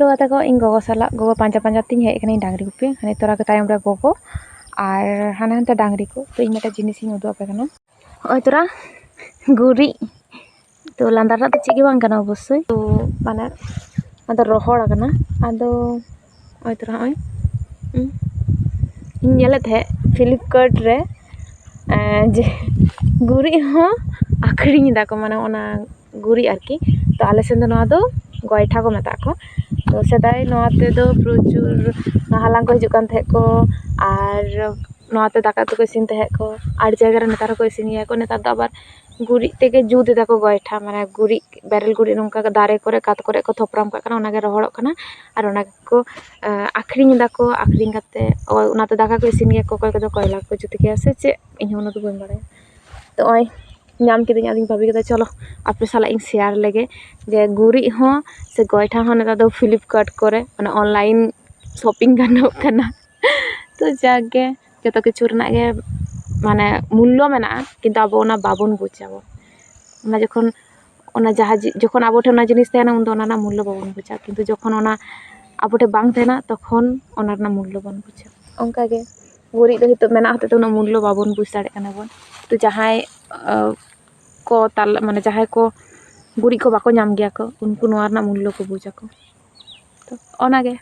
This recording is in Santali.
ᱛᱚ ᱛᱟᱠᱚ ᱤᱧ ᱜᱚᱜᱚ ᱥᱟᱞᱟᱜ ᱜᱚᱜᱚ ᱯᱟᱸᱡᱟ ᱯᱟᱸᱡᱟ ᱛᱤᱧ ᱦᱮᱡ ᱟᱠᱟᱱᱟᱹᱧ ᱰᱟᱝᱨᱤ ᱜᱩᱯᱤ ᱦᱟᱱᱮ ᱛᱚᱨᱟ ᱜᱮ ᱛᱟᱭᱚᱢ ᱨᱮ ᱜᱚᱜᱚ ᱟᱨ ᱦᱟᱱᱟ ᱦᱟᱱᱛᱮ ᱰᱟᱝᱨᱤ ᱠᱚ ᱛᱚ ᱤᱧ ᱢᱤᱫᱴᱮᱱ ᱡᱤᱱᱤᱥᱤᱧ ᱩᱫᱩᱜ ᱟᱯᱮ ᱠᱟᱱᱟ ᱦᱚᱸᱜᱼᱚᱭ ᱛᱚᱨᱟ ᱜᱩᱨᱤᱡ ᱛᱚ ᱞᱟᱸᱫᱟ ᱨᱮᱱᱟᱜ ᱫᱚ ᱪᱮᱫ ᱜᱮ ᱵᱟᱝ ᱠᱟᱱᱟ ᱚᱵᱚᱥᱥᱳᱭ ᱛᱚ ᱢᱟᱱᱮ ᱟᱫᱚ ᱨᱚᱦᱚᱲ ᱟᱠᱟᱱᱟ ᱟᱫᱚ ᱦᱚᱸᱜᱼᱚᱭ ᱛᱚᱨᱟ ᱦᱚᱸᱜᱼᱚᱭ ᱤᱧ ᱧᱮᱞᱮᱫ ᱛᱟᱦᱮᱸᱫ ᱯᱷᱞᱤᱯᱠᱟᱨᱴ ᱨᱮ ᱡᱮ ᱜᱩᱨᱤᱡ ᱦᱚᱸ ᱟᱹᱠᱷᱨᱤᱧ ᱮᱫᱟᱠᱚ ᱢᱟᱱᱮ ᱚᱱᱟ ᱜᱩᱨᱤᱡ ᱟᱨᱠᱤ ᱛᱚ ᱟᱞᱮ ᱥᱮᱱ ᱫᱚ ᱱᱚᱣᱟ ᱫᱚ ᱜᱚᱭᱴᱷᱟ ᱠᱚ ᱢᱮᱛᱟᱜ ᱠᱚ ᱛᱚ ᱥᱮᱫᱟᱭ ᱱᱚᱣᱟ ᱛᱮᱫᱚ ᱯᱨᱚᱪᱩᱨ ᱦᱟᱞᱟᱝ ᱠᱚ ᱦᱤᱡᱩᱜ ᱠᱟᱱ ᱛᱟᱦᱮᱸᱫ ᱠᱚ ᱟᱨ ᱱᱚᱣᱟᱛᱮ ᱫᱟᱠᱟ ᱩᱛᱩ ᱠᱚ ᱤᱥᱤᱱ ᱛᱟᱦᱮᱸᱫ ᱠᱚ ᱟᱹᱰᱤ ᱡᱟᱭᱜᱟ ᱨᱮ ᱱᱮᱛᱟᱨ ᱦᱚᱸᱠᱚ ᱤᱥᱤᱱ ᱜᱮᱭᱟ ᱠᱚ ᱱᱮᱛᱟᱨ ᱫᱚ ᱟᱵᱟᱨ ᱜᱩᱨᱤᱡ ᱛᱮᱜᱮ ᱡᱩᱛ ᱮᱫᱟᱠᱚ ᱜᱚᱭᱴᱷᱟ ᱢᱟᱱᱮ ᱜᱩᱨᱤᱡ ᱵᱮᱨᱮᱞ ᱜᱩᱨᱤᱡ ᱱᱚᱝᱠᱟ ᱫᱟᱨᱮ ᱠᱚᱨᱮ ᱠᱟᱛ ᱠᱚᱨᱮ ᱠᱚ ᱛᱷᱚᱯᱨᱟᱢ ᱠᱟᱜ ᱠᱟᱱᱟ ᱚᱱᱟᱜᱮ ᱨᱚᱦᱚᱲᱚᱜ ᱠᱟᱱᱟ ᱟᱨ ᱚᱱᱟ ᱜᱮᱠᱚ ᱟᱹᱠᱷᱨᱤᱧ ᱮᱫᱟᱠᱚ ᱟᱹᱠᱷᱨᱤᱧ ᱠᱟᱛᱮ ᱚᱱᱟᱛᱮ ᱫᱟᱠᱟ ᱠᱚ ᱤᱥᱤᱱ ᱜᱮᱭᱟ ᱠᱚ ᱚᱠᱚᱭ ᱠᱚᱫᱚ ᱠᱚᱭᱞᱟ ᱠᱚ ᱡᱩᱛ ᱜᱮᱭᱟ ᱥᱮ ᱪᱮᱫ ᱤᱧᱦᱚᱸ ᱚᱱᱟ ᱫᱚ ᱵᱟᱹᱧ ᱵᱟᱲᱟᱭᱟ ᱛᱚ ᱱᱚᱜᱼᱚᱭ ᱧᱟᱢ ᱠᱤᱫᱟᱹᱧ ᱟᱫᱚᱧ ᱵᱷᱟᱵᱤ ᱠᱮᱫᱟ ᱪᱚᱞᱚ ᱟᱯᱮ ᱥᱟᱞᱟᱜ ᱤᱧ ᱥᱮᱭᱟᱨ ᱞᱮᱜᱮ ᱡᱮ ᱜᱩᱨᱤᱡ ᱦᱚᱸ ᱥᱮ ᱜᱚᱭᱴᱷᱟ ᱦᱚᱸ ᱱᱮᱛᱟᱨ ᱫᱚ ᱯᱷᱞᱤᱯᱠᱟᱨᱴ ᱠᱚᱨᱮ ᱢᱟᱱᱮ ᱚᱱᱞᱟᱭᱤᱱ ᱥᱚᱯᱤᱝ ᱜᱟᱱᱚᱜ ᱠᱟᱱᱟ ᱛᱚ ᱡᱟᱠᱜᱮ ᱡᱚᱛᱚ ᱠᱤᱪᱷᱩ ᱨᱮᱱᱟᱜ ᱜᱮ ᱢᱟᱱᱮ ᱢᱩᱞᱞᱚ ᱢᱮᱱᱟᱜᱼᱟ ᱠᱤᱱᱛᱩ ᱟᱵᱚ ᱚᱱᱟ ᱵᱟᱵᱚᱱ ᱵᱩᱡᱟᱵᱚᱱ ᱚᱱᱟ ᱡᱚᱠᱷᱚᱱ ᱚᱱᱟ ᱡᱚᱠᱷᱚᱱ ᱟᱵᱚ ᱴᱷᱮᱱ ᱚᱱᱟ ᱡᱤᱱᱤᱥ ᱛᱟᱦᱮᱱᱟ ᱩᱱᱫᱚ ᱚᱱᱟ ᱨᱮᱱᱟᱜ ᱢᱩᱞᱞᱚ ᱵᱟᱵᱚᱱ ᱵᱩᱡᱟ ᱠᱤᱱᱛᱩ ᱡᱚᱠᱷᱚᱱ ᱚᱱᱟ ᱟᱵᱚ ᱴᱷᱮᱱ ᱵᱟᱝ ᱛᱟᱦᱮᱱᱟ ᱛᱚᱠᱷᱚᱱ ᱚᱱᱟ ᱨᱮᱱᱟᱜ ᱢᱩᱞᱞᱚ ᱵᱚᱱ ᱵᱩᱡᱟ ᱚᱱᱠᱟᱜᱮ ᱜᱩᱨᱤᱡ ᱫᱚ ᱱᱤᱛᱚᱜ ᱢᱮᱱᱟᱜ ᱦᱚᱛᱮᱫ ᱛᱮ ᱩᱱᱟᱹᱜ ᱢᱩᱞᱞᱚ ᱵᱟᱵᱚᱱ ᱵᱩᱡᱽ ᱫᱟᱲᱮᱭᱟᱜ ᱠᱟᱱᱟ ᱵᱚᱱ ᱛᱚ ᱡᱟᱦᱟᱸᱭ ᱠᱚ ᱢᱟᱱᱮ ᱡᱟᱦᱟᱸᱭ ᱠᱚ ᱜᱩᱨᱤᱡ ᱠᱚ ᱵᱟᱠᱚ ᱧᱟᱢ ᱜᱮᱭᱟ ᱠᱚ ᱩᱱᱠᱩ ᱱᱚᱣᱟ ᱨᱮᱱᱟᱜ ᱢᱩᱞᱞᱚ ᱠᱚ ᱵᱩᱡᱟᱠᱚ ᱛᱚ ᱚᱱᱟᱜᱮ